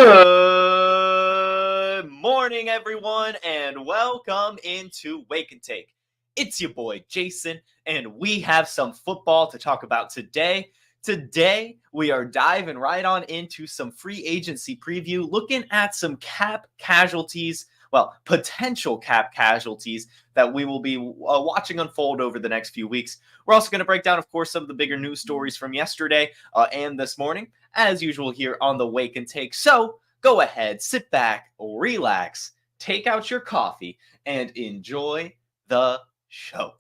Good morning, everyone, and welcome into Wake and Take. It's your boy, Jason, and we have some football to talk about today. Today, we are diving right on into some free agency preview, looking at some potential cap casualties that we will be watching unfold over the next few weeks. We're also going to break down, of course, some of the bigger news stories from yesterday and this morning, as usual here on the Wake and Take. So go ahead, sit back, relax, take out your coffee, and enjoy the show.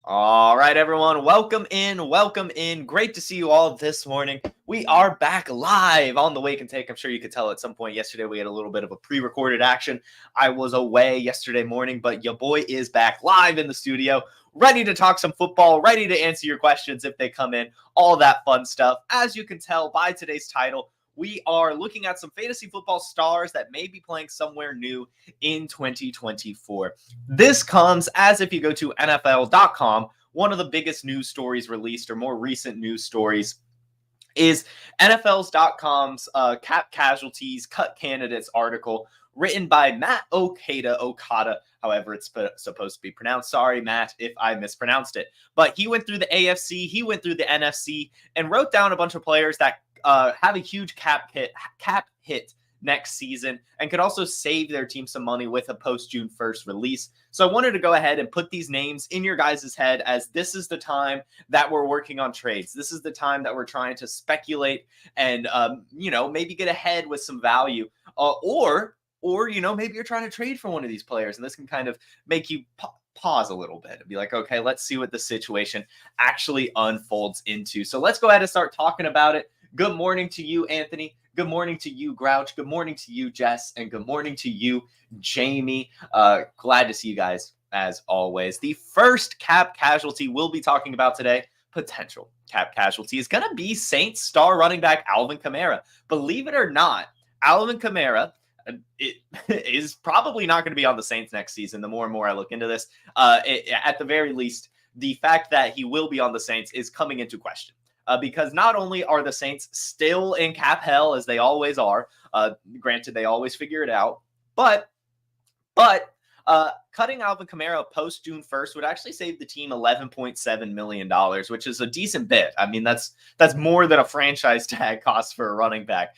All right, everyone, welcome in. Great to see you all this morning. We are back live on the Wake and Take. I'm sure you could tell at some point yesterday we had a little bit of a pre-recorded action. I was away yesterday morning, but your boy is back live in the studio, ready to talk some football, ready to answer your questions if they come in, all that fun stuff. As you can tell by today's title, we are looking at some fantasy football stars that may be playing somewhere new in 2024. This comes as if you go to NFL.com, one of the biggest news stories released or more recent news stories is NFL's.com's cap casualties cut candidates article written by Matt Okada, however it's supposed to be pronounced. Sorry, Matt, if I mispronounced it. But he went through the AFC, he went through the NFC, and wrote down a bunch of players that have a huge cap hit next season and could also save their team some money with a post-June 1st release. So I wanted to go ahead and put these names in your guys' head, as this is the time that we're working on trades. This is the time that we're trying to speculate and, maybe get ahead with some value. Or maybe you're trying to trade for one of these players, and this can kind of make you pause a little bit and be like, okay, let's see what the situation actually unfolds into. So let's go ahead and start talking about it. Good morning to you, Anthony. Good morning to you, Grouch. Good morning to you, Jess. And good morning to you, Jamie. Glad to see you guys, as always. The first cap casualty we'll be talking about today, potential cap casualty, is going to be Saints star running back Alvin Kamara. Believe it or not, Alvin Kamara is probably not going to be on the Saints next season. The more and more I look into this, at the very least, the fact that he will be on the Saints is coming into question. Because not only are the Saints still in cap hell, as they always are, granted they always figure it out, but cutting Alvin Kamara post June 1st would actually save the team $11.7 million, which is a decent bit. I mean, that's more than a franchise tag cost for a running back,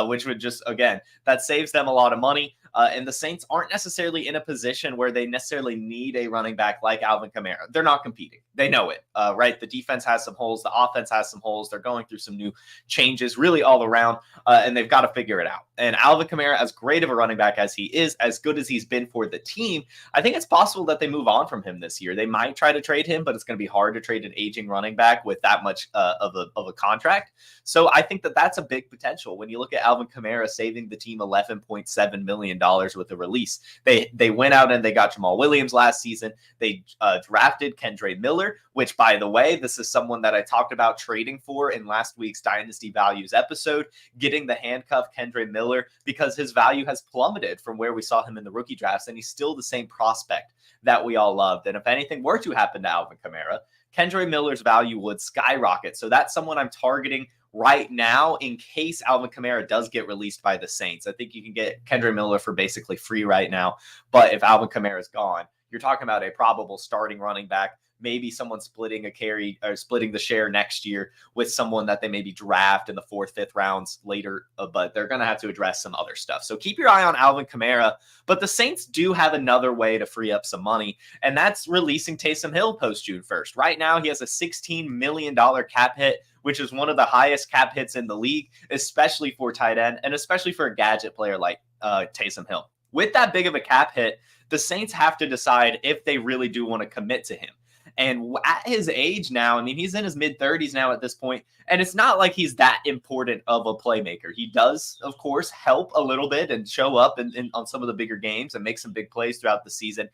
which would just, again, that saves them a lot of money. And the Saints aren't necessarily in a position where they necessarily need a running back like Alvin Kamara. They're not competing. They know it, right? The defense has some holes. The offense has some holes. They're going through some new changes really all around, and they've got to figure it out. And Alvin Kamara, as great of a running back as he is, as good as he's been for the team, I think it's possible that they move on from him this year. They might try to trade him, but it's going to be hard to trade an aging running back with that much of a contract. So I think that that's a big potential. When you look at Alvin Kamara saving the team $11.7 million with a release, they went out and they got Jamal Williams last season. They drafted Kendre Miller, which, by the way, this is someone that I talked about trading for in last week's Dynasty Values episode, getting the handcuffed Kendre Miller, because his value has plummeted from where we saw him in the rookie drafts, and he's still the same prospect that we all loved. And if anything were to happen to Alvin Kamara, Kendre Miller's value would skyrocket. So that's someone I'm targeting right now in case Alvin Kamara does get released by the Saints. I think you can get Kendre Miller for basically free right now. But if Alvin Kamara is gone, you're talking about a probable starting running back, maybe someone splitting a carry or splitting the share next year with someone that they maybe draft in the 4th, 5th rounds later, but they're going to have to address some other stuff. So keep your eye on Alvin Kamara, but the Saints do have another way to free up some money, and that's releasing Taysom Hill post June 1st. Right now, he has a $16 million cap hit, which is one of the highest cap hits in the league, especially for tight end and especially for a gadget player like Taysom Hill. With that big of a cap hit, the Saints have to decide if they really do want to commit to him. And at his age now, I mean, he's in his mid-30s now at this point, and it's not like he's that important of a playmaker. He does, of course, help a little bit and show up on some of the bigger games and make some big plays throughout the season.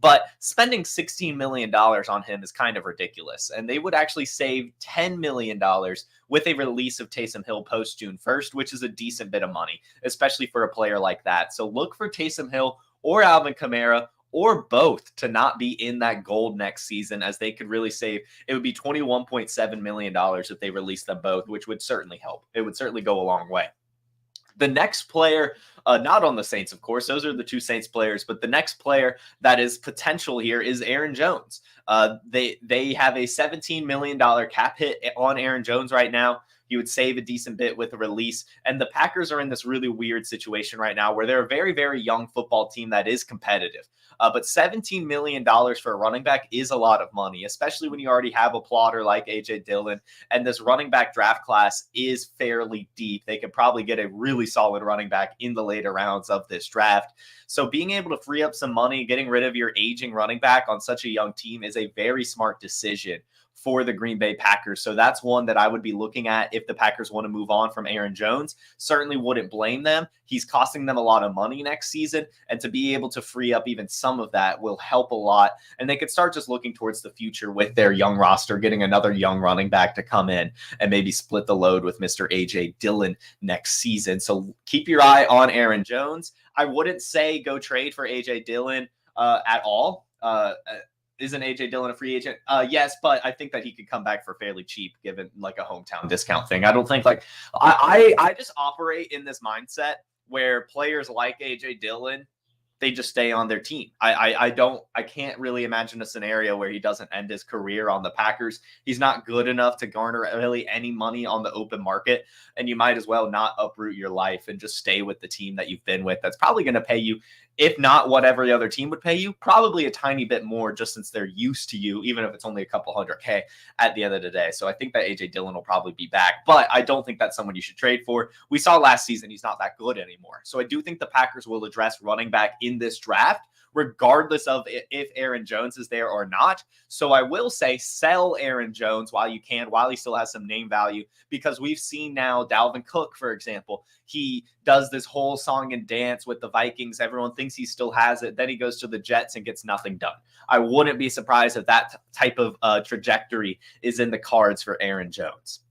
But spending $16 million on him is kind of ridiculous. And they would actually save $10 million with a release of Taysom Hill post June 1st, which is a decent bit of money, especially for a player like that. So look for Taysom Hill or Alvin Kamara or both to not be in that gold next season, as they could really save. It would be $21.7 million if they released them both, which would certainly help. It would certainly go a long way. The next player, not on the Saints, of course, those are the two Saints players, but the next player that is potential here is Aaron Jones. They have a $17 million cap hit on Aaron Jones right now. He would save a decent bit with a release. And the Packers are in this really weird situation right now where they're a very, very young football team that is competitive. But $17 million for a running back is a lot of money, especially when you already have a plotter like A.J. Dillon. And this running back draft class is fairly deep. They could probably get a really solid running back in the later rounds of this draft. So being able to free up some money, getting rid of your aging running back on such a young team is a very smart decision for the Green Bay Packers. So that's one that I would be looking at if the Packers want to move on from Aaron Jones. Certainly wouldn't blame them. He's costing them a lot of money next season, and to be able to free up even some of that will help a lot. And they could start just looking towards the future with their young roster, getting another young running back to come in and maybe split the load with Mr. A.J. Dillon next season. So keep your eye on Aaron Jones. I wouldn't say go trade for A.J. Dillon at all. Isn't A.J. Dillon a free agent? Yes, but I think that he could come back for fairly cheap, given like a hometown discount thing. I don't think I just operate in this mindset where players like A.J. Dillon, they just stay on their team. I can't really imagine a scenario where he doesn't end his career on the Packers. He's not good enough to garner really any money on the open market, and you might as well not uproot your life and just stay with the team that you've been with. That's probably going to pay you, if not what every other team would pay you, probably a tiny bit more, just since they're used to you, even if it's only a couple $100K at the end of the day. So I think that A.J. Dillon will probably be back, but I don't think that's someone you should trade for. We saw last season he's not that good anymore. So I do think the Packers will address running back in this draft, regardless of if Aaron Jones is there or not. So I will say sell Aaron Jones while you can, while he still has some name value, because we've seen now Dalvin Cook, for example, he does this whole song and dance with the Vikings. Everyone thinks he still has it. Then he goes to the Jets and gets nothing done. I wouldn't be surprised if that type of trajectory is in the cards for Aaron Jones.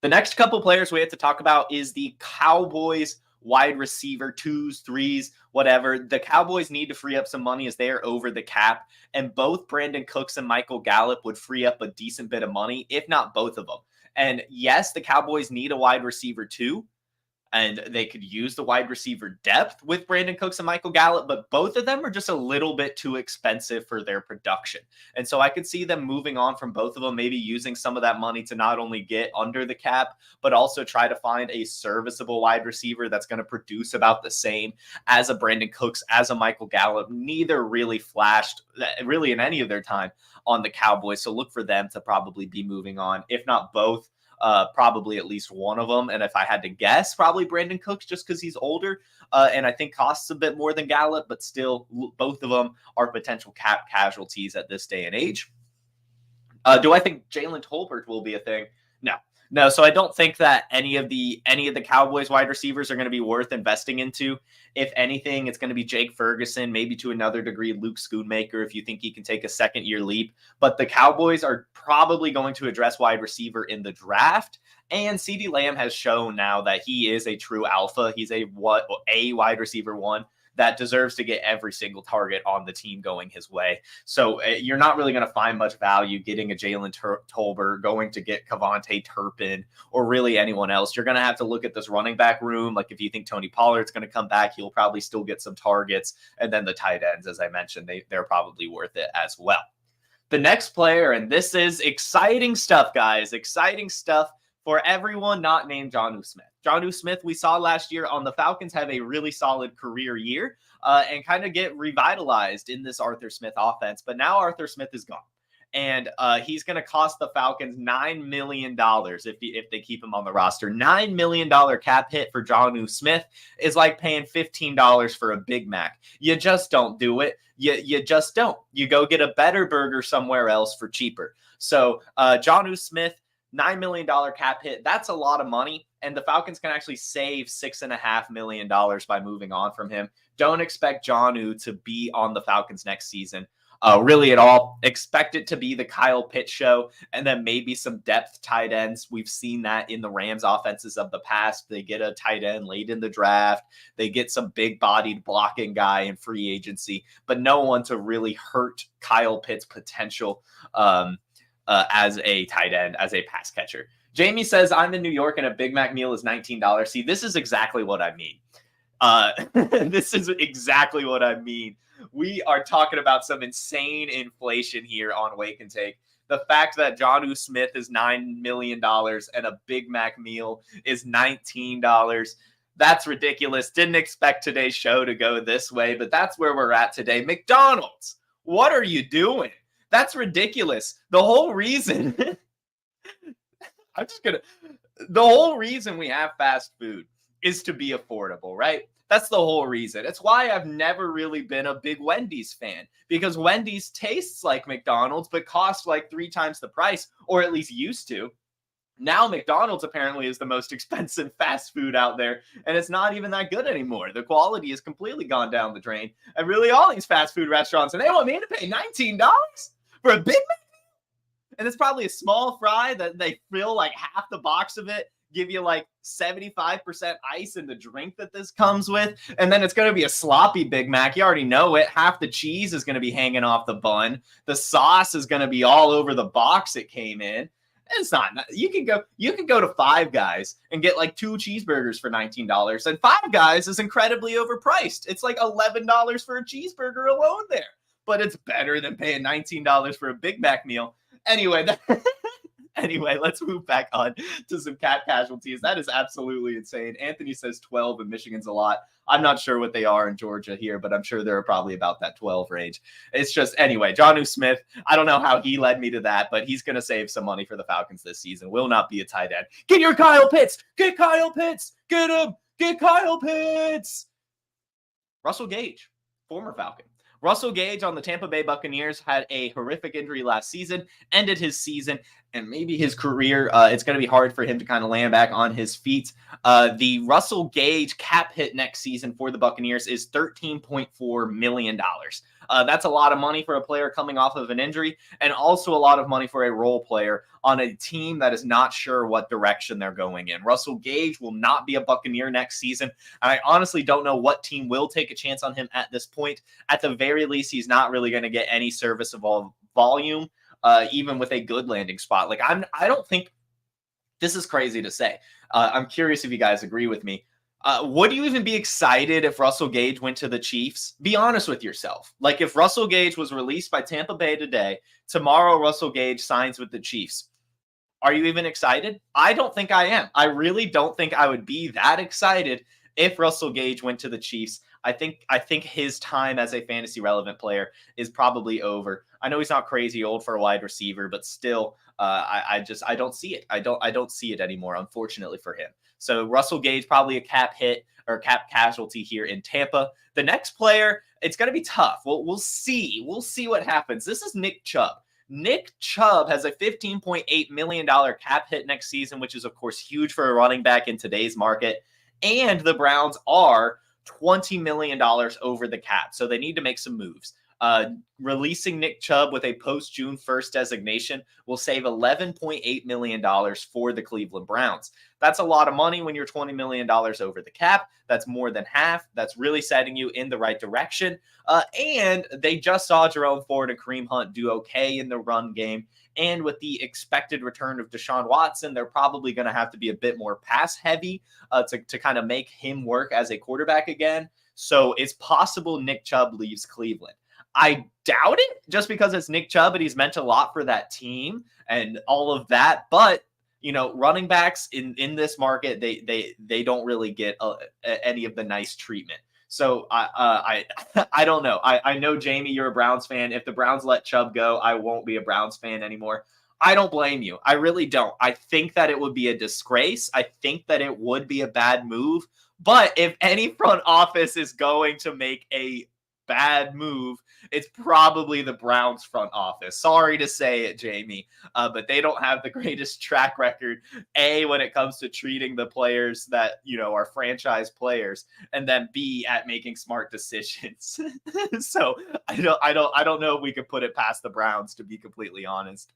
The next couple players we have to talk about is the Cowboys wide receiver, 2s, 3s, whatever. The Cowboys need to free up some money as they are over the cap, and both Brandon Cooks and Michael Gallup would free up a decent bit of money, if not both of them. And yes, the Cowboys need a wide receiver too, and they could use the wide receiver depth with Brandon Cooks and Michael Gallup, but both of them are just a little bit too expensive for their production. And so I could see them moving on from both of them, maybe using some of that money to not only get under the cap, but also try to find a serviceable wide receiver that's going to produce about the same as a Brandon Cooks, as a Michael Gallup. Neither really flashed really in any of their time on the Cowboys. So look for them to probably be moving on, if not both. Probably at least one of them. And if I had to guess, probably Brandon Cooks, just because he's older and I think costs a bit more than Gallup, but still both of them are potential cap casualties at this day and age. Do I think Jalen Tolbert will be a thing? No. So I don't think that any of the Cowboys wide receivers are going to be worth investing into. If anything, it's going to be Jake Ferguson, maybe to another degree Luke Schoonmaker, if you think he can take a second-year leap. But the Cowboys are probably going to address wide receiver in the draft. And CeeDee Lamb has shown now that he is a true alpha. He's a wide receiver one that deserves to get every single target on the team going his way. So you're not really going to find much value getting a Jalen Tolbert, going to get Kevontae Turpin, or really anyone else. You're going to have to look at this running back room. Like if you think Tony Pollard's going to come back, he'll probably still get some targets. And then the tight ends, as I mentioned, they're probably worth it as well. The next player, and this is exciting stuff, guys, exciting stuff for everyone not named Jonnu Smith. Jonnu Smith, we saw last year on the Falcons, have a really solid career year and kind of get revitalized in this Arthur Smith offense. But now Arthur Smith is gone. And he's going to cost the Falcons $9 million if they keep him on the roster. $9 million cap hit for Jonnu Smith is like paying $15 for a Big Mac. You just don't do it. You just don't. You go get a better burger somewhere else for cheaper. So Jonnu Smith, $9 million cap hit. That's a lot of money. And the Falcons can actually save $6.5 million by moving on from him. Don't expect Jonnu to be on the Falcons next season. really at all. Expect it to be the Kyle Pitts show, and then maybe some depth tight ends. We've seen that in the Rams offenses of the past. They get a tight end late in the draft. They get some big-bodied blocking guy in free agency, but no one to really hurt Kyle Pitts' potential as a tight end, as a pass catcher. Jamie says, I'm in New York and a Big Mac meal is $19. See, this is exactly what I mean. This is exactly what I mean. We are talking about some insane inflation here on Wake and Take. The fact that Jonnu Smith is $9 million and a Big Mac meal is $19. That's ridiculous. Didn't expect today's show to go this way, but that's where we're at today. McDonald's, what are you doing? That's ridiculous. The whole reason the whole reason we have fast food is to be affordable, right? That's the whole reason. It's why I've never really been a big Wendy's fan, because Wendy's tastes like McDonald's, but costs like 3 times the price, or at least used to. Now McDonald's apparently is the most expensive fast food out there, and it's not even that good anymore. The quality has completely gone down the drain. And really all these fast food restaurants, and they want me to pay $19 for a Big Mac? And it's probably a small fry that they fill like half the box of it, give you like 75% ice in the drink that this comes with. And then it's going to be a sloppy Big Mac. You already know it. Half the cheese is going to be hanging off the bun. The sauce is going to be all over the box it came in. It's not, you can go to Five Guys and get like 2 cheeseburgers for $19. And Five Guys is incredibly overpriced. It's like $11 for a cheeseburger alone there. But it's better than paying $19 for a Big Mac meal. Anyway, Anyway, let's move back on to some cat casualties. That is absolutely insane. Anthony says 12 and Michigan's a lot. I'm not sure what they are in Georgia here, but I'm sure they're probably about that 12 range. It's just, anyway, Jonnu Smith, I don't know how he led me to that, but he's going to save some money for the Falcons this season. Will not be a tight end. Get your Kyle Pitts. Get Kyle Pitts. Get him. Get Kyle Pitts. Russell Gage, former Falcon. Russell Gage on the Tampa Bay Buccaneers had a horrific injury last season, ended his season, and maybe his career. It's going to be hard for him to kind of land back on his feet. The Russell Gage cap hit next season for the Buccaneers is $13.4 million. That's a lot of money for a player coming off of an injury, and also a lot of money for a role player on a team that is not sure what direction they're going in. Russell Gage will not be a Buccaneer next season. I honestly don't know what team will take a chance on him at this point. At the very least, he's not really going to get any serviceable volume, even with a good landing spot. Like I don't think this is crazy to say. I'm curious if you guys agree with me. Would you even be excited if Russell Gage went to the Chiefs? Be honest with yourself. Like if Russell Gage was released by Tampa Bay today, tomorrow Russell Gage signs with the Chiefs. Are you even excited? I don't think I am. I really don't think I would be that excited if Russell Gage went to the Chiefs. I think his time as a fantasy relevant player is probably over. I know he's not crazy old for a wide receiver, but still, I don't see it. I don't see it anymore, unfortunately for him. So Russell Gage, probably a cap hit or cap casualty here in Tampa. The next player, it's going to be tough. We'll see. We'll see what happens. This is Nick Chubb. Nick Chubb has a $15.8 million cap hit next season, which is, of course, huge for a running back in today's market. And the Browns are $20 million over the cap, so they need to make some moves. Releasing Nick Chubb with a post-June 1st designation will save $11.8 million for the Cleveland Browns. That's a lot of money when you're $20 million over the cap. That's more than half. That's really setting you in the right direction. And they just saw Jerome Ford and Kareem Hunt do okay in the run game. And with the expected return of Deshaun Watson, they're probably going to have to be a bit more pass heavy to kind of make him work as a quarterback again. So it's possible Nick Chubb leaves Cleveland. I doubt it just because it's Nick Chubb and he's meant a lot for that team and all of that. But, you know, running backs in this market, they don't really get any of the nice treatment. So I don't know. I know, Jamie, you're a Browns fan. If the Browns let Chubb go, I won't be a Browns fan anymore. I don't blame you. I really don't. I think that it would be a disgrace. I think that it would be a bad move. But if any front office is going to make a bad move, it's probably the Browns front office. Sorry to say it, Jamie, but they don't have the greatest track record, A, when it comes to treating the players that, are franchise players, and then B, at making smart decisions. So I don't know if we could put it past the Browns, to be completely honest.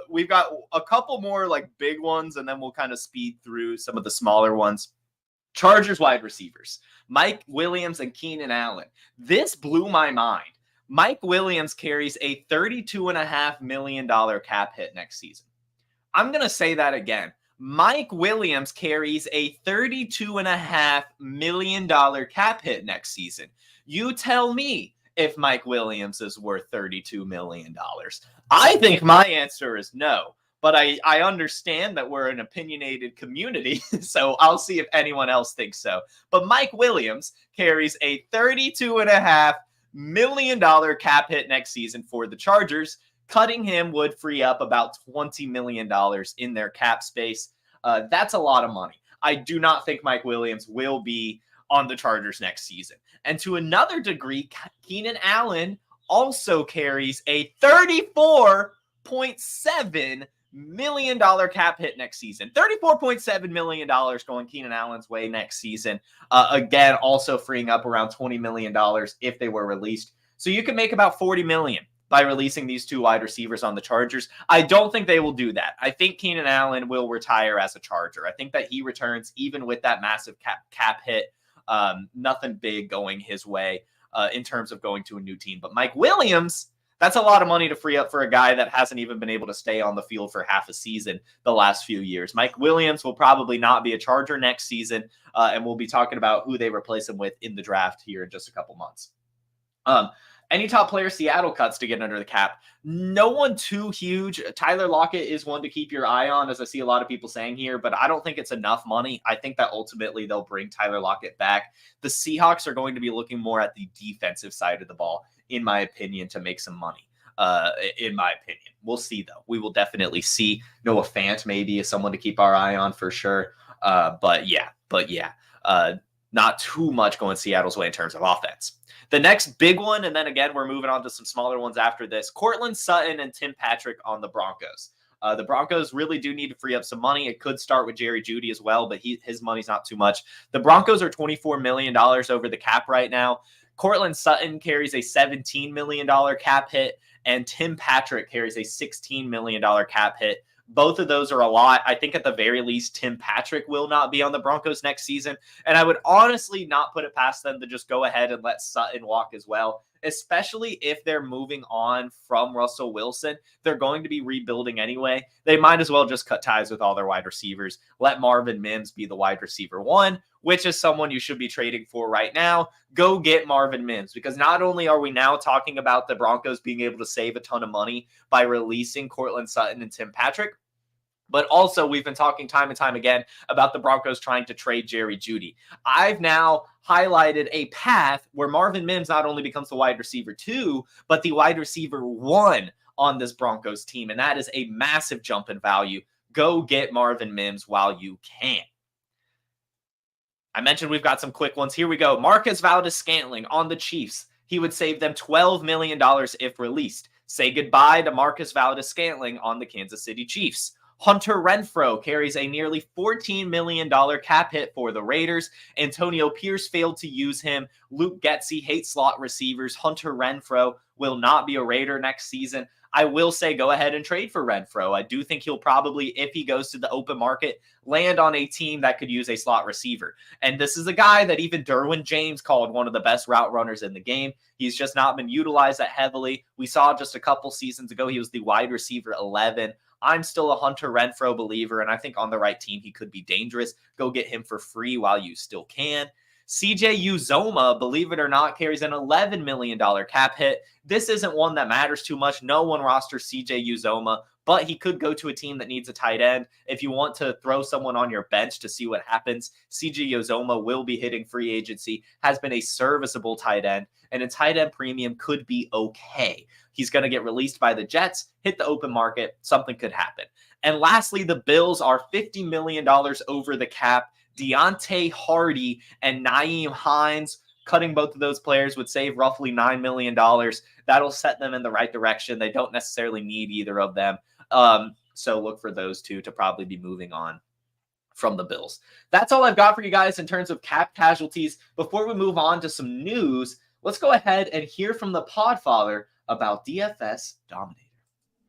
We've got a couple more like big ones, and then we'll kind of speed through some of the smaller ones. Chargers wide receivers, Mike Williams and Keenan Allen. This blew my mind. Mike Williams carries a $32.5 million cap hit next season. I'm going to say that again. Mike Williams carries a $32.5 million cap hit next season. You tell me if Mike Williams is worth $32 million. I think my answer is no. But I understand that we're an opinionated community, so I'll see if anyone else thinks so. But Mike Williams carries a $32.5 million cap hit next season for the Chargers. Cutting him would free up about $20 million in their cap space. That's a lot of money. I do not think Mike Williams will be on the Chargers next season. And to another degree, Keenan Allen also carries a $34.7 million cap hit next season. $34.7 million going Keenan Allen's way next season. Again, also freeing up around $20 million if they were released. So you can make about $40 million by releasing these two wide receivers on the Chargers. I don't think they will do that. I think Keenan Allen will retire as a Charger. I think that he returns even with that massive cap hit. Nothing big going his way in terms of going to a new team. But Mike Williams, that's a lot of money to free up for a guy that hasn't even been able to stay on the field for half a season the last few years. Mike Williams will probably not be a Charger next season, and we'll be talking about who they replace him with in the draft here in just a couple months. Any top player Seattle cuts to get under the cap? No one too huge. Tyler Lockett is one to keep your eye on, as I see a lot of people saying here, but I don't think it's enough money. I think that ultimately they'll bring Tyler Lockett back. The Seahawks are going to be looking more at the defensive side of the ball, in my opinion, to make some money. In my opinion, we'll see though. We will definitely see. Noah Fant maybe is someone to keep our eye on for sure. But yeah, not too much going Seattle's way in terms of offense. The next big one, and then again, we're moving on to some smaller ones after this. Courtland Sutton and Tim Patrick on the Broncos. The Broncos really do need to free up some money. It could start with Jerry Jeudy as well, but his money's not too much. The Broncos are $24 million over the cap right now. Courtland Sutton carries a $17 million cap hit, and Tim Patrick carries a $16 million cap hit. Both of those are a lot. I think at the very least, Tim Patrick will not be on the Broncos next season. And I would honestly not put it past them to just go ahead and let Sutton walk as well, especially if they're moving on from Russell Wilson. They're going to be rebuilding anyway. They might as well just cut ties with all their wide receivers. Let Marvin Mims be the wide receiver one, which is someone you should be trading for right now. Go get Marvin Mims, because not only are we now talking about the Broncos being able to save a ton of money by releasing Courtland Sutton and Tim Patrick, but also we've been talking time and time again about the Broncos trying to trade Jerry Jeudy. I've now highlighted a path where Marvin Mims not only becomes the wide receiver 2, but the wide receiver 1 on this Broncos team, and that is a massive jump in value. Go get Marvin Mims while you can. I mentioned we've got some quick ones. Here we go. Marquez Valdes-Scantling on the Chiefs. He would save them $12 million if released. Say goodbye to Marquez Valdes-Scantling on the Kansas City Chiefs. Hunter Renfrow carries a nearly $14 million cap hit for the Raiders. Antonio Pierce failed to use him. Luke Getsy hates slot receivers. Hunter Renfrow will not be a Raider next season. I will say go ahead and trade for Renfrow. I do think he'll probably, if he goes to the open market, land on a team that could use a slot receiver. And this is a guy that even Derwin James called one of the best route runners in the game. He's just not been utilized that heavily. We saw just a couple seasons ago, he was the wide receiver 11. I'm still a Hunter Renfrow believer, and I think on the right team, he could be dangerous. Go get him for free while you still can. CJ Uzoma, believe it or not, carries an $11 million cap hit. This isn't one that matters too much. No one rosters CJ Uzoma, but he could go to a team that needs a tight end. If you want to throw someone on your bench to see what happens, CJ Uzoma will be hitting free agency, has been a serviceable tight end, and a tight end premium could be okay. He's going to get released by the Jets, hit the open market, something could happen. And lastly, the Bills are $50 million over the cap. Deontay Hardy and Nyheim Hines, Cutting both of those players would save roughly $9 million. That'll set them in the right direction. They don't necessarily need either of them. So look for those two to probably be moving on from the Bills. That's all I've got for you guys in terms of cap casualties. Before we move on to some news, let's go ahead and hear from the Podfather about DFS Dominator.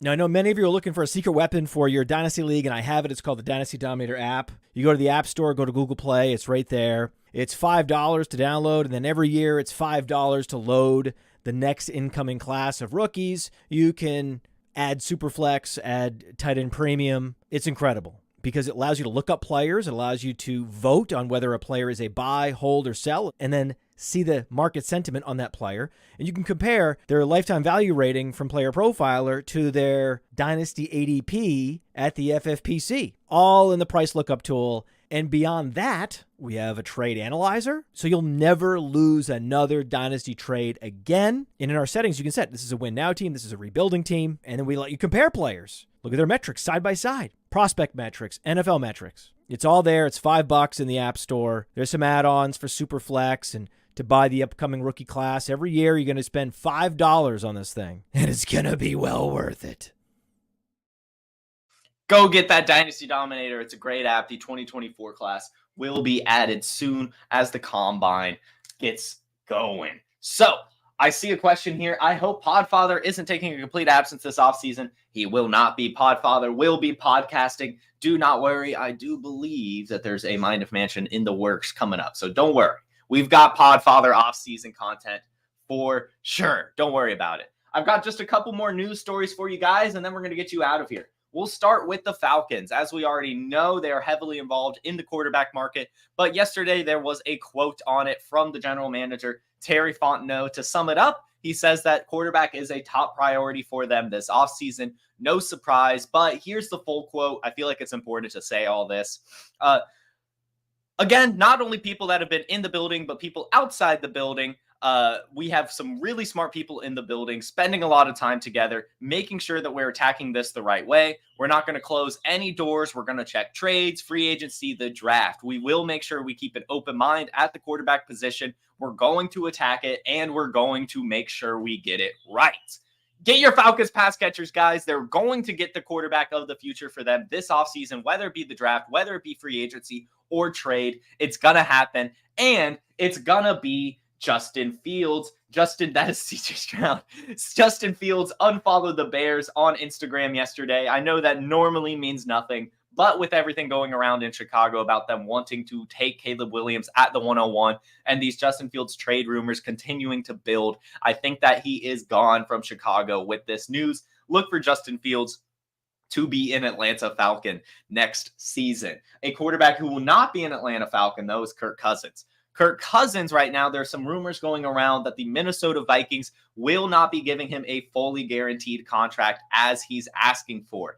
Now, I know many of you are looking for a secret weapon for your Dynasty League, and I have it. It's called the Dynasty Dominator app. You go to the App Store, go to Google Play. It's right there. It's $5 to download, and then every year it's $5 to load the next incoming class of rookies. You can add Superflex, add tight end premium. It's incredible because it allows you to look up players. It allows you to vote on whether a player is a buy, hold, or sell, and then see the market sentiment on that player. And you can compare their lifetime value rating from Player Profiler to their Dynasty ADP at the FFPC, all in the price lookup tool. And beyond that, we have a trade analyzer, so you'll never lose another Dynasty trade again. And in our settings, you can set this is a win now team, this is a rebuilding team, and then we let you compare players. Look at their metrics side by side, prospect metrics, NFL metrics. It's all there. It's $5 in the App Store. There's some add-ons for Superflex and to buy the upcoming rookie class. Every year, you're going to spend $5 on this thing, and it's going to be well worth it. Go get that Dynasty Dominator. It's a great app. The 2024 class will be added soon as the combine gets going. So I see a question here. I hope Podfather isn't taking a complete absence this offseason. He will not be. Podfather will be podcasting. Do not worry. I do believe that there's a Mind of Mansion in the works coming up. So don't worry. We've got Podfather off-season content for sure. Don't worry about it. I've got just a couple more news stories for you guys, and then we're going to get you out of here. We'll start with the Falcons. As we already know, they are heavily involved in the quarterback market. But yesterday, there was a quote on it from the general manager, Terry Fontenot. To sum it up, he says that quarterback is a top priority for them this offseason. No surprise, but here's the full quote. I feel like it's important to say all this. Again, not only people that have been in the building, but people outside the building. We have some really smart people in the building spending a lot of time together, making sure that we're attacking this the right way. We're not going to close any doors. We're going to check trades, free agency, the draft. We will make sure we keep an open mind at the quarterback position. We're going to attack it, and we're going to make sure we get it right. Get your Falcons pass catchers, guys. They're going to get the quarterback of the future for them this offseason, whether it be the draft, whether it be free agency or trade. It's going to happen, and it's going to be Justin Fields. That is CJ Stroud. Justin Fields unfollowed the Bears on Instagram yesterday. I know that normally means nothing, but with everything going around in Chicago about them wanting to take Caleb Williams at the 101 and these Justin Fields trade rumors continuing to build, I think that he is gone from Chicago with this news. Look for Justin Fields to be an Atlanta Falcon next season. A quarterback who will not be an Atlanta Falcon, though, is Kirk Cousins. Kirk Cousins right now, there's some rumors going around that the Minnesota Vikings will not be giving him a fully guaranteed contract as he's asking for.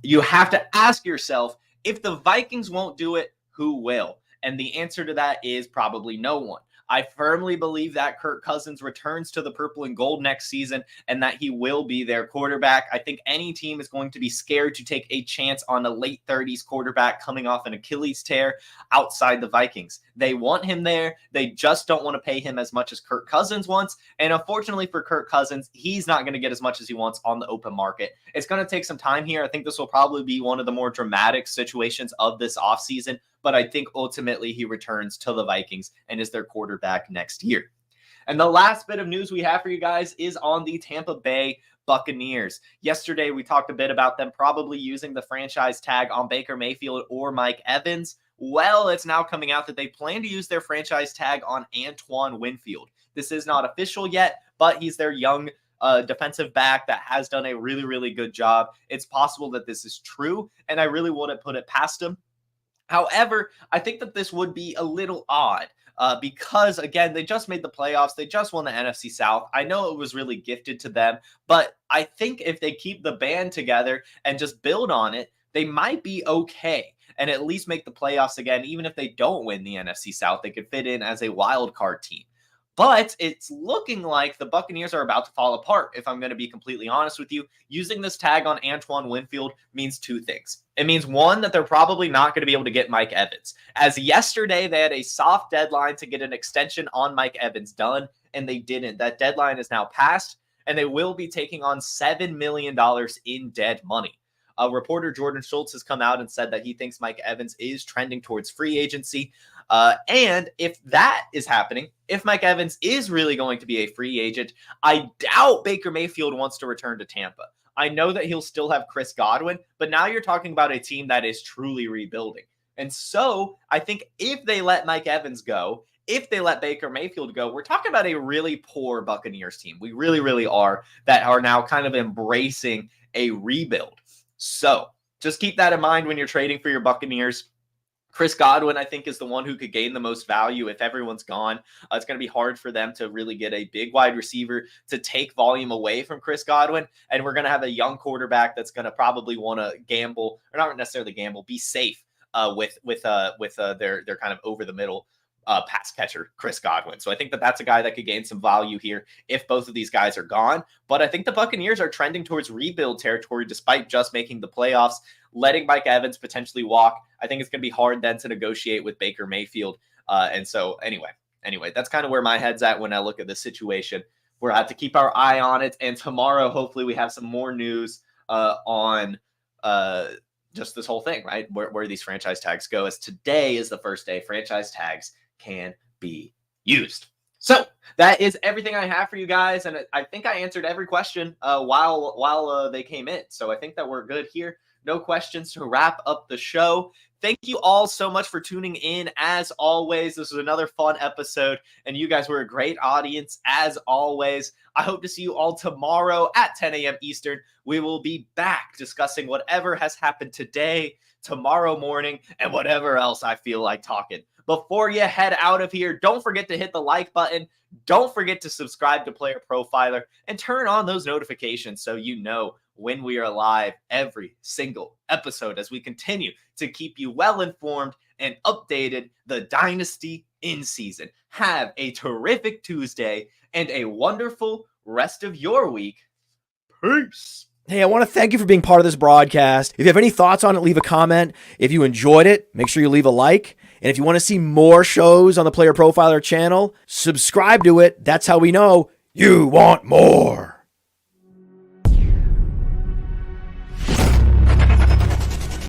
You have to ask yourself, if the Vikings won't do it, who will? And the answer to that is probably no one. I firmly believe that Kirk Cousins returns to the purple and gold next season and that he will be their quarterback. I think any team is going to be scared to take a chance on a late 30s quarterback coming off an Achilles tear outside the Vikings. They want him there. They just don't want to pay him as much as Kirk Cousins wants. And unfortunately for Kirk Cousins, he's not going to get as much as he wants on the open market. It's going to take some time here. I think this will probably be one of the more dramatic situations of this offseason. But I think ultimately he returns to the Vikings and is their quarterback next year. And the last bit of news we have for you guys is on the Tampa Bay Buccaneers. Yesterday, we talked a bit about them probably using the franchise tag on Baker Mayfield or Mike Evans. Well, it's now coming out that they plan to use their franchise tag on Antoine Winfield. This is not official yet, but he's their young defensive back that has done a really, really good job. It's possible that this is true, and I really wouldn't put it past him. However, I think that this would be a little odd because, again, they just made the playoffs. They just won the NFC South. I know it was really gifted to them, but I think if they keep the band together and just build on it, they might be okay and at least make the playoffs again. Even if they don't win the NFC South, they could fit in as a wild card team. But it's looking like the Buccaneers are about to fall apart, if I'm going to be completely honest with you. Using this tag on Antoine Winfield means two things. It means, one, that they're probably not going to be able to get Mike Evans. As yesterday, they had a soft deadline to get an extension on Mike Evans done, and they didn't. That deadline is now passed, and they will be taking on $7 million in dead money. Reporter Jordan Schultz has come out and said that he thinks Mike Evans is trending towards free agency. And if that is happening, if Mike Evans is really going to be a free agent, I doubt Baker Mayfield wants to return to Tampa. I know that he'll still have Chris Godwin, but now you're talking about a team that is truly rebuilding. And so I think if they let Mike Evans go, if they let Baker Mayfield go, we're talking about a really poor Buccaneers team. We really, really are, that are now kind of embracing a rebuild. So just keep that in mind when you're trading for your Buccaneers. Chris Godwin, I think, is the one who could gain the most value if everyone's gone. It's going to be hard for them to really get a big wide receiver to take volume away from Chris Godwin. And we're going to have a young quarterback that's going to probably want to gamble, or not necessarily gamble, be safe with their kind of over the middle pass catcher, Chris Godwin. So I think that that's a guy that could gain some value here if both of these guys are gone. But I think the Buccaneers are trending towards rebuild territory despite just making the playoffs. Letting Mike Evans potentially walk, I think it's going to be hard then to negotiate with Baker Mayfield. And so anyway, that's kind of where my head's at when I look at this situation. We'll have to keep our eye on it. And tomorrow, hopefully, we have some more news on just this whole thing, right? Where these franchise tags go, as today is the first day franchise tags can be used. So that is everything I have for you guys. And I think I answered every question while they came in. So I think that we're good here. No questions to wrap up the show. Thank you all so much for tuning in. As always, this was another fun episode, and you guys were a great audience as always. I hope to see you all tomorrow at 10 a.m. Eastern. We will be back discussing whatever has happened today, tomorrow morning, and whatever else I feel like talking. Before you head out of here, don't forget to hit the like button. Don't forget to subscribe to Player Profiler and turn on those notifications so you know when we are live every single episode, as we continue to keep you well informed and updated the Dynasty in season. Have a terrific Tuesday and a wonderful rest of your week. Peace. Hey, I want to thank you for being part of this broadcast. If you have any thoughts on it, leave a comment. If you enjoyed it, make sure you leave a like. And if you want to see more shows on the Player Profiler channel, subscribe to it. That's how we know you want more.